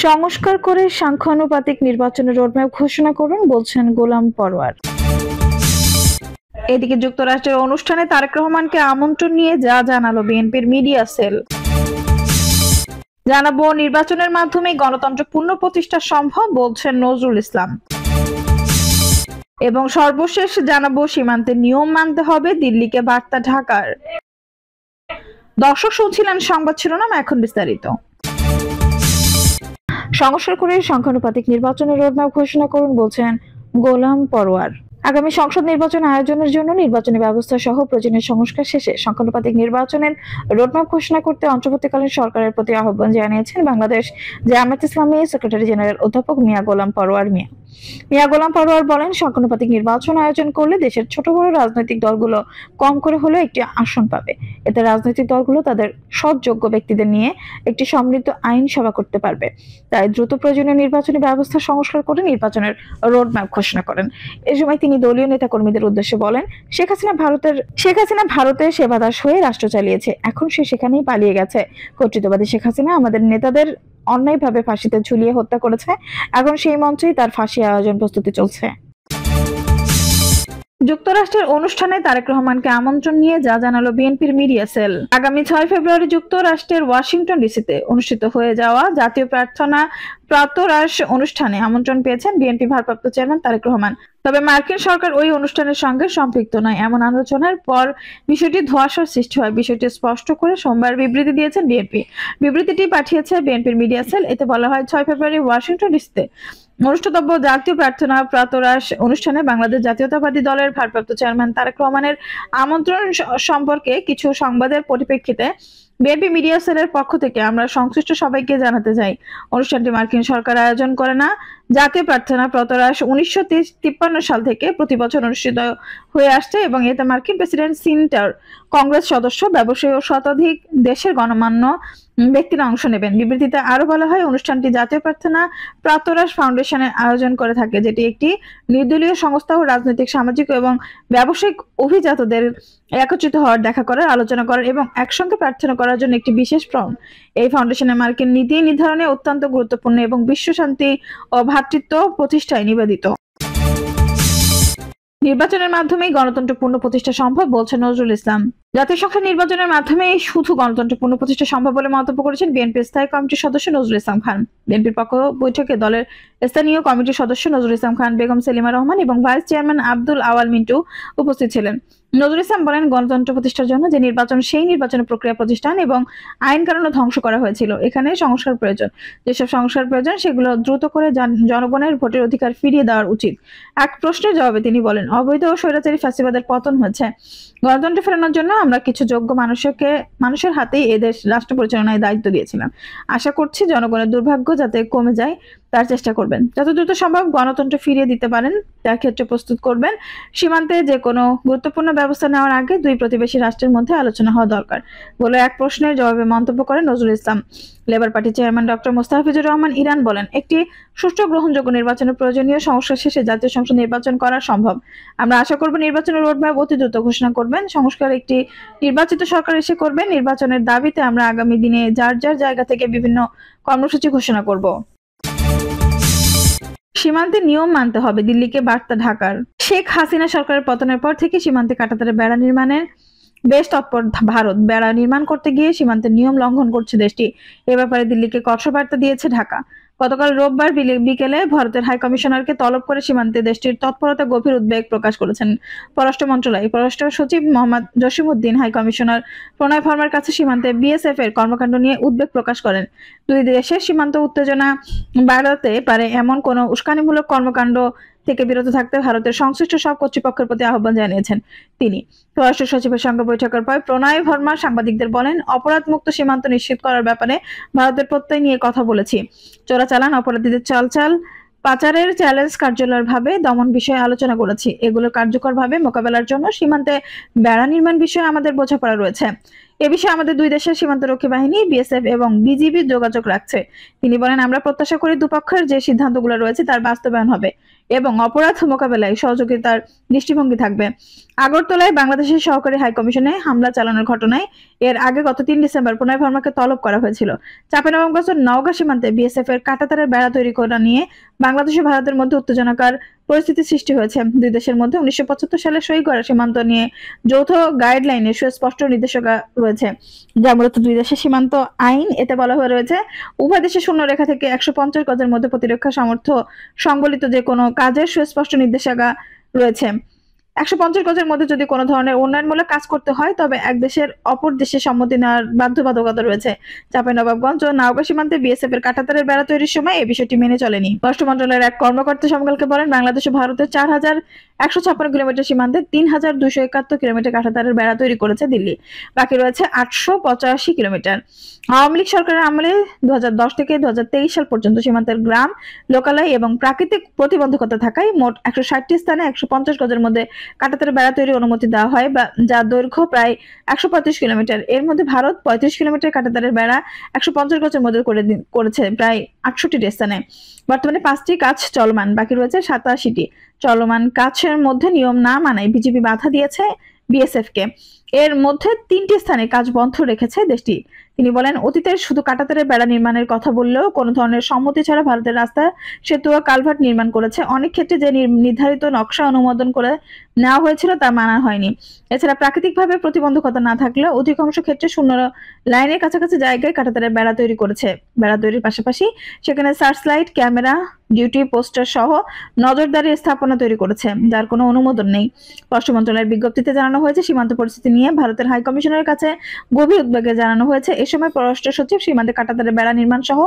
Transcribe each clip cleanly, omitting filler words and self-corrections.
সংস্কার করে সাংখ্যানুপাতিক নির্বাচনের রোডম্যাপ ঘোষণা করুন বলছেন গোলাম পরোয়ার। এদিকে যুক্তরাষ্ট্রের অনুষ্ঠানে তারেক রহমানকে আমন্ত্রণ নিয়ে যা জানালো বিএনপির মিডিয়া সেল। জানাবো নির্বাচনের মাধ্যমে গণতন্ত্র পুনঃপ্রতিষ্ঠা সম্ভব বলছেন নজরুল ইসলাম। এবং সর্বশেষ জানাবো সীমান্তে নিয়ম মানতে হবে, দিল্লিকে বার্তা ঢাকার। দর্শক শুনছিলেন সংবাদ শিরোনাম, এখন বিস্তারিত। সংস্কার করে সংখ্যানুপাতিক নির্বাচনের রোডম্যাপ ঘোষণা করুন বলছেন গোলাম পরোয়ার। আগামী সংসদ নির্বাচন আয়োজনের জন্য নির্বাচনী ব্যবস্থা সহ প্রয়োজনীয় সংস্কার শেষে সংখ্যানুপাতিক নির্বাচনের রোডম্যাপ ঘোষণা করতে অন্তর্বর্তীকালীন সরকারের প্রতি আহ্বান জানিয়েছেন বাংলাদেশ জামায়াত ইসলামী সেক্রেটারি জেনারেল অধ্যাপক মিয়া গোলাম পরোয়ার। মিয়া গোলাম পরোয়ার বলেন, সংখ্যানুপাতিক নির্বাচন আয়োজন করলে দেশের ছোট বড় রাজনৈতিক দলগুলো কম করে হলেও একটি আসন পাবে। এতে রাজনৈতিক দলগুলো তাদের সৎযোগ্য ব্যক্তিদের নিয়ে একটি সমৃদ্ধ আইনসভা করতে পারবে। তাই দ্রুত প্রয়োজনীয় নির্বাচনী ব্যবস্থা সংস্কার করে নির্বাচনের রোডম্যাপ ঘোষণা করেন। এ সময় তিনি দলীয় নেতাকর্মীদের উদ্দেশ্যে বলেন, শেখ হাসিনা ভারতের সেবাদাস হয়ে রাষ্ট্র চালিয়েছে, এখন সে সেখানেই পালিয়ে গেছে। কর্তৃত্ববাদী শেখ হাসিনা আমাদের নেতাদের অন্যায়ভাবে ফাঁসিতে ঝুলিয়ে হত্যা করেছে, এখন সেই মঞ্চেই তার ফাঁসি আয়োজন প্রস্তুতি চলছে। যুক্তরাষ্ট্রের অনুষ্ঠানে তারেক রহমানকে আমন্ত্রণ নিয়ে যা জানালো বিএনপির মিডিয়া সেল। আগামী 6 ফেব্রুয়ারি যুক্তরাষ্ট্রের ওয়াশিংটন ডিসিতে অনুষ্ঠিত হয়ে যাওয়া জাতীয় প্রার্থনা প্রাতরাশ অনুষ্ঠানে আমন্ত্রণ পেয়েছেন বিএনপি ভারপ্রাপ্ত চেয়ারম্যান তারেক রহমান। তবে মার্কিন সরকার ওই অনুষ্ঠানের সঙ্গে সম্পৃক্ত নয় এমন আলোচনার পর বিষয়টি ধোঁয়াশার সৃষ্টি হয়। বিষয়টি স্পষ্ট করে সোমবার বিবৃতি দিয়েছেন বিএনপি। বিবৃতিটি পাঠিয়েছে বিএনপির মিডিয়া সেল। এতে বলা হয়, 6 ফেব্রুয়ারি ওয়াশিংটন ডিসিতে অনুষ্ঠিতব্য জাতীয় প্রার্থনা প্রাতরাশ অনুষ্ঠানে বাংলাদেশ জাতীয়তাবাদী দলের ভারপ্রাপ্ত চেয়ারম্যান তারেক রহমানের আমন্ত্রণ সম্পর্কে কিছু সংবাদের পরিপ্রেক্ষিতে বিএনপি মিডিয়া সেলের পক্ষ থেকে আমরা সংশ্লিষ্ট সবাইকে জানাতে চাই, অনুষ্ঠানটি মার্কিন সরকার আয়োজন করে না। জাতীয় প্রার্থনা প্রাতরাশ 1953 সাল থেকে প্রতি বছর অনুষ্ঠিত হয়ে আসছে এবং এতে মার্কিন প্রেসিডেন্ট, সিনেটর, কংগ্রেস সদস্য, ব্যবসায়ী ও শতাধিক দেশের গণমান্য ব্যক্তিরা অংশ নেবেন। বিবৃতিতে আরো বলা হয়, অনুষ্ঠানটি জাতীয় প্রার্থনা প্রাতরাশ ফাউন্ডেশনের আয়োজন করে থাকে, যেটি একটি নির্দলীয় সংস্থা ও রাজনৈতিক, সামাজিক এবং ব্যবসায়িক অভিজাতদের একত্রিত হওয়ার, দেখা করার, আলোচনা করার এবং একসঙ্গে প্রার্থনা করার জন্য একটি বিশেষ ফর্ম। এই ফাউন্ডেশনের মার্কিন নীতি নির্ধারণে অত্যন্ত গুরুত্বপূর্ণ এবং বিশ্ব শান্তি ও ভ্রাতৃত্ব প্রতিষ্ঠায় নিবেদিত। নির্বাচনের মাধ্যমেই গণতন্ত্র পুনঃপ্রতিষ্ঠা সম্ভব বলছেন নজরুল ইসলাম। জাতীয় সংসদ নির্বাচনের মাধ্যমে শুধু গণতন্ত্র পুনঃপ্রতিষ্ঠা সম্ভব বলে মন্তব্য করেছেন বিএনপির স্থায়ী কমিটির সদস্য নজরুল ইসলাম খান। বিএনপির পক্ষ বৈঠকে দলের স্থানীয় কমিটির সদস্য নজরুল ইসলাম খান, বেগম সেলিমা রহমান এবং ভাইস চেয়ারম্যান আব্দুল আওয়াল মিন্টু উপস্থিত ছিলেন। নজরুল ইসলাম বলেন, গণতন্ত্র প্রতিষ্ঠার জন্য যে নির্বাচন, সেই নির্বাচনের প্রক্রিয়া, প্রতিষ্ঠান এবং আইন কানুন ধ্বংস করা হয়েছিল। এখানে সংস্কার প্রয়োজন। যেসব সংস্কার প্রয়োজন সেগুলো দ্রুত করে জনগণের ভোটের অধিকার ফিরিয়ে দেওয়ার উচিত। এক প্রশ্নের জবাবে তিনি বলেন, অবৈধ ও স্বৈরাচারী ফ্যাসিবাদের পতন হয়েছে। গণতন্ত্র ফেরানোর জন্য আমরা কিছু যোগ্য মানুষের হাতেই এদেশ রাষ্ট্র পরিচালনায় দায়িত্ব দিয়েছিলাম। আশা করছি জনগণের দুর্ভাগ্য যাতে কমে যায় তার চেষ্টা করবেন। যত দ্রুত সম্ভব গণতন্ত্র ফিরিয়ে দিতে পারেন তার ক্ষেত্রে প্রস্তুত করবেন। সীমান্তে যে কোনো গুরুত্বপূর্ণ ব্যবস্থা নেওয়ার আগে দুই প্রতিবেশী রাষ্ট্রের মধ্যে আলোচনা হওয়া দরকার বলে এক প্রশ্নের জবাবে মন্তব্য করেন নজরুল ইসলাম। লেবার পার্টির chairman doctor Mustafizur Rahman Iran বলেন, একটি সুষ্ঠু গ্রহণযোগ্য নির্বাচনের প্রয়োজনীয় সংস্কার শেষে জাতীয় সংসদ নির্বাচন করা সম্ভব। আমরা আশা করব নির্বাচনের রোডম্যাপ অতি দ্রুত ঘোষণা করবেন। সংস্কার একটি নির্বাচিত সরকার এসে করবেন। নির্বাচনের দাবিতে আমরা আগামী দিনে যার যার জায়গা থেকে বিভিন্ন কর্মসূচি ঘোষণা করব। সীমান্তে নিয়ম মানতে হবে, দিল্লিকে বার্তা ঢাকার। শেখ হাসিনা সরকারের পতনের পর থেকে সীমান্তে কাঁটাতারে বেড়া নির্মাণের বেশ তৎপর ভারত। বেড়া নির্মাণ করতে গিয়ে সীমান্তের নিয়ম লঙ্ঘন করছে দেশটি। এ ব্যাপারে দিল্লিকে কঠোর বার্তা দিয়েছে ঢাকা। গতকাল রোববার বিকেলে ভারতের হাই কমিশনারকে তলব করে সীমান্তে দেশটির তৎপরতা গভীর উদ্বেগ প্রকাশ করেছেন পররাষ্ট্র মন্ত্রণালয়। পররাষ্ট্র সচিব মোহাম্মদ জসিমউদ্দিন হাই কমিশনার প্রণয় ভার্মার কাছে সীমান্তে বিএসএফ এর কর্মকাণ্ড নিয়ে উদ্বেগ প্রকাশ করেন। দুই দেশের সীমান্ত উত্তেজনা বাড়াতে পারে এমন কোনো উস্কানিমূলক কর্মকাণ্ড থেকে বিরত থাকতে ভারতের সংশ্লিষ্ট সব কর্তৃপক্ষের প্রতি আহ্বান জানিয়েছেন তিনি। পররাষ্ট্র সচিবের সঙ্গে বৈঠকের পর প্রণয় ভার্মা সাংবাদিকদের বলেন, অপরাধমুক্ত সীমান্ত নিশ্চিত করার ব্যাপারে ভারতের প্রত্যয় নিয়ে কথা বলেছি। চোরাচালান, অপরাধীদের চাল পাচারের চ্যালেঞ্জ কার্যকরভাবে দমন বিষয়ে আলোচনা করেছি। এগুলো কার্যকরভাবে মোকাবেলার জন্য সীমান্তে বেড়া নির্মাণ বিষয়ে আমাদের বোঝাপড়া রয়েছে। এ বিষয়ে আমাদের দুই দেশের সীমান্তরক্ষী বাহিনী, বিএসএফ এবং বিজিবি যোগাযোগ রাখছে। তিনি বলেন, আমরা প্রত্যাশা করি দুপক্ষের যে সিদ্ধান্তগুলো রয়েছে তার বাস্তবায়ন হবে। এবং অপরাধ মোকাবেলায় সহযোগিতার দৃষ্টিভঙ্গি থাকবে। আগরতলায় বাংলাদেশের সহকারী হাই কমিশনে হামলা চালানোর ঘটনায় এর আগে গত 3 ডিসেম্বর প্রণয় ভার্মাকে তলব করা হয়েছিল। চাঁপাইনবাবগঞ্জ নওগাঁ সীমান্তে বিএসএফ এর কাঁটাতারের বেড়া তৈরি করা নিয়ে বাংলাদেশ ও ভারতের মধ্যে উত্তেজনাকার পরিস্থিতি সৃষ্টি হয়েছে। দুই দেশের মধ্যে 1975 সালে সই করা সীমান্ত নিয়ে যৌথ গাইডলাইনে সুস্পষ্ট নির্দেশিকা রয়েছে, যা মূলত দুই দেশের সীমান্ত আইন। এতে বলা হয়ে রয়েছে, উভয় দেশের শূন্যরেখা থেকে 150 গজের মধ্যে প্রতিরক্ষা সামর্থ্য সংবলিত যে কোনো কাজের সুস্পষ্ট নির্দেশিকা রয়েছে। 150 গজের মধ্যে যদি কোনো ধরনের উন্নয়নমূলক কাজ করতে হয় তবে এক দেশের অপর দেশের সম্মতি নেওয়ার বাধ্যবাধকতা রয়েছে। চাঁপাইনবাবগঞ্জ ও নওগাঁ সীমান্তে বিএসএফ এর কাঁটাতারের বেড়া তৈরির সময় এই বিষয়টি মেনে চলেনি। পররাষ্ট্র মন্ত্রণালয়ের এক কর্মকর্তা সমকালকে বলেন, বাংলাদেশ ও ভারতের 4156 কিলোমিটার সীমান্তে 3271 কিলোমিটার কাঁটাতারের বেড়া তৈরি করেছে দিল্লি, বাকি রয়েছে 885 কিলোমিটার। আওয়ামী লীগ সরকারের আমলে 2010 থেকে 2023 সাল পর্যন্ত সীমান্তের গ্রাম, লোকালয় এবং প্রাকৃতিক প্রতিবন্ধকতা থাকায় মোট 160টি স্থানে 150 গজের মধ্যে কাঁটাতারের বেড়া তৈরির অনুমতি দেওয়া হয়, যা দৈর্ঘ্য প্রায় 135 কিলোমিটার। এর মধ্যে ভারত 35 কিলোমিটার কাঁটাতারের বেড়া 150 গজের মধ্যে করেছে প্রায় 68টি স্থানে। বর্তমানে 5টি কাজ চলমান, বাকি রয়েছে 87টি। চলমান কাজের মধ্যে নিয়ম না মানায় বিজিবি বাধা দিয়েছে বিএসএফ কে। এর মধ্যে 3টি স্থানে কাজ বন্ধ রেখেছে দেশটি। তিনি বলেন, অতীতে শুধু কাঁটাতারের বেড়া নির্মাণের কথা বললেও কোনো ধরনের সম্মতি ছাড়া ভারতের রাস্তা, সেতু ও কালভার্ট নির্মাণ করেছে। অনেক ক্ষেত্রে যে নির্ধারিত নকশা অনুমোদন করে নেওয়া হয়েছিল তা মানা হয়নি। এছাড়া প্রাকৃতিকভাবে প্রতিবন্ধকতা না থাকলেও অধিকাংশ ক্ষেত্রে শূন্য লাইনের কাছাকাছি জায়গায় কাঁটাতারের বেড়া তৈরি করেছে। বেড়া তৈরির পাশাপাশি সেখানে search light, camera, duty poster সহ নজরদারি স্থাপনা তৈরি করেছে, যার কোনো অনুমোদন নেই। পররাষ্ট্র মন্ত্রণালয়ের বিজ্ঞপ্তিতে জানানো হয়েছে, সীমান্ত পরিস্থিতি নিয়ে ভারতের হাই কমিশনের কাছে গভীর উদ্বেগ জানানো হয়েছে। এ সময় পররাষ্ট্র সচিব সীমান্তে কাঁটাতারের বেড়া নির্মাণ সহ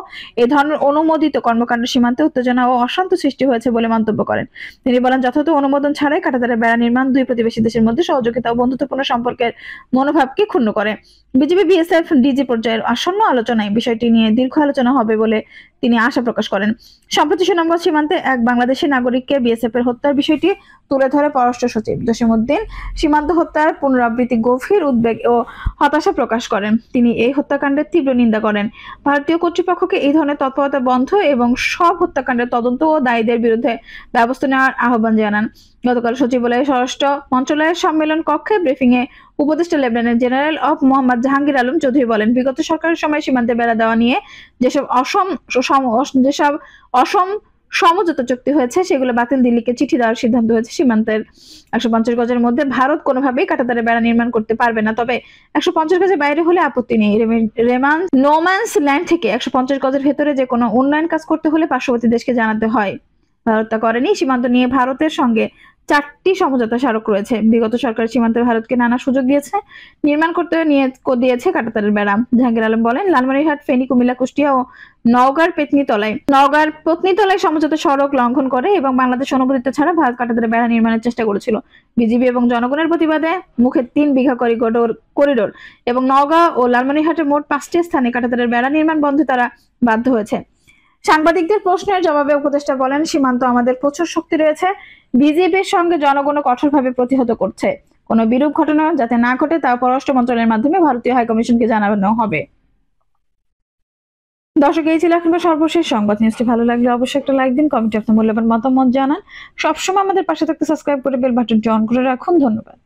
এই ধরনের অনুমোদিত কর্মকাণ্ড সীমান্তে উত্তেজনা ও অশান্ত সৃষ্টি হয়েছে বলে মন্তব্য করেন। তিনি বলেন, যথাযথ অনুমোদন ছাড়াই কাঁটাতারের বেড়া নির্মাণ দুই প্রতিবেশী দেশের মধ্যে সহযোগিতা ও বন্ধুত্বপূর্ণ সম্পর্কের মনোভাবকে ক্ষুণ্ণ করে। বিজিবি বিএসএফ ডিজি পর্যায়ের আসন্ন আলোচনায় বিষয়টি নিয়ে দীর্ঘ আলোচনা হবে বলে তিনি আশা প্রকাশ করেন। সম্প্রতি সুনামগঞ্জ সীমান্তে এক বাংলাদেশি নাগরিককে বিএসএফ এর হত্যার বিষয়টি তুলে ধরে পররাষ্ট্র সচিব জসিমউদ্দিন সীমান্ত হত্যার পুনরাবৃত্তি গভীর উদ্বেগ ও হতাশা প্রকাশ করেন। তিনি এই হত্যাকাণ্ডের তীব্র নিন্দা করেন। ভারতীয় কর্তৃপক্ষকে এই ধরনের তৎপরতা বন্ধ এবং সব হত্যাকাণ্ডের তদন্ত ও দায়ীদের বিরুদ্ধে ব্যবস্থা নেওয়ার আহ্বান জানান। গতকাল সচিবালয়ে স্বরাষ্ট্র মন্ত্রণালয়ের সম্মেলন কক্ষে ব্রিফিং এ উপদেষ্টা lieutenant general of Mohammad Jahangir Alam Chowdhury বলেন, বিগত সরকারের সময় সীমান্তে বেড়া দেওয়া নিয়ে যেসব অসম সমঝোতা চুক্তি হয়েছে সেগুলো বাতিল দিল্লিকে চিঠি দেওয়ার সিদ্ধান্ত হয়েছে। সীমান্তের 150 গজের মধ্যে ভারত কোনোভাবেই কাঁটাতারের বেড়া নির্মাণ করতে পারবে না, তবে 150 গজের বাইরে হলে আপত্তি নেই। নোম্যান্স ল্যান্ড থেকে 150 গজের ভেতরে যে কোনো উন্নয়ন কাজ করতে হলে পার্শ্ববর্তী দেশকে জানাতে হয়। ভারত তা করেনি। সীমান্ত নিয়ে ভারতের সঙ্গে 4টি সমঝোতা স্মারক রয়েছে। বিগত সরকার সীমান্তে ভারতকে নানা সুযোগ দিয়েছে, নির্মাণ করতে দিয়েছে কাঁটাতারের বেড়া। জাহাঙ্গীর আলম বলেন, লালমনিরহাট, ফেনী, কুমিল্লা, কুষ্টিয়া ও নওগাঁর পত্নীতলায় সমঝোতা সড়ক লঙ্ঘন করে এবং বাংলাদেশ অনুমোদিত ছাড়া ভারত কাঁটাতারের বেড়া নির্মাণের চেষ্টা করেছিল। বিজিবি এবং জনগণের প্রতিবাদে মুখে 3 বিঘা করিডোর এবং নওগাঁ ও লালমনিরহাটের মোট 5টি স্থানে কাঁটাতারের বেড়া নির্মাণ বন্ধে তারা বাধ্য হয়েছে। সাংবাদিকদের প্রশ্নের জবাবে উপদেষ্টা বলেন, সীমান্ত আমাদের প্রচুর শক্তি রয়েছে। বিজেপির সঙ্গে জনগণ কঠোরভাবে প্রতিহত করছে। কোনো বিরূপ ঘটনা যাতে না ঘটে তা পররাষ্ট্র মন্ত্রণালয়ের মাধ্যমে ভারতীয় হাইকমিশনকে জানানো হবে। দর্শক, এই ছিল এখনকার সর্বশেষ সংবাদ। নিউজটি ভালো লাগলে অবশ্যই একটা লাইক দিন, কমেন্টে আপনার মূল্যবান মতামত জানান। সবসময় আমাদের পাশে থাকতে সাবস্ক্রাইব করে বেল বাটনটি অন করে রাখুন। ধন্যবাদ।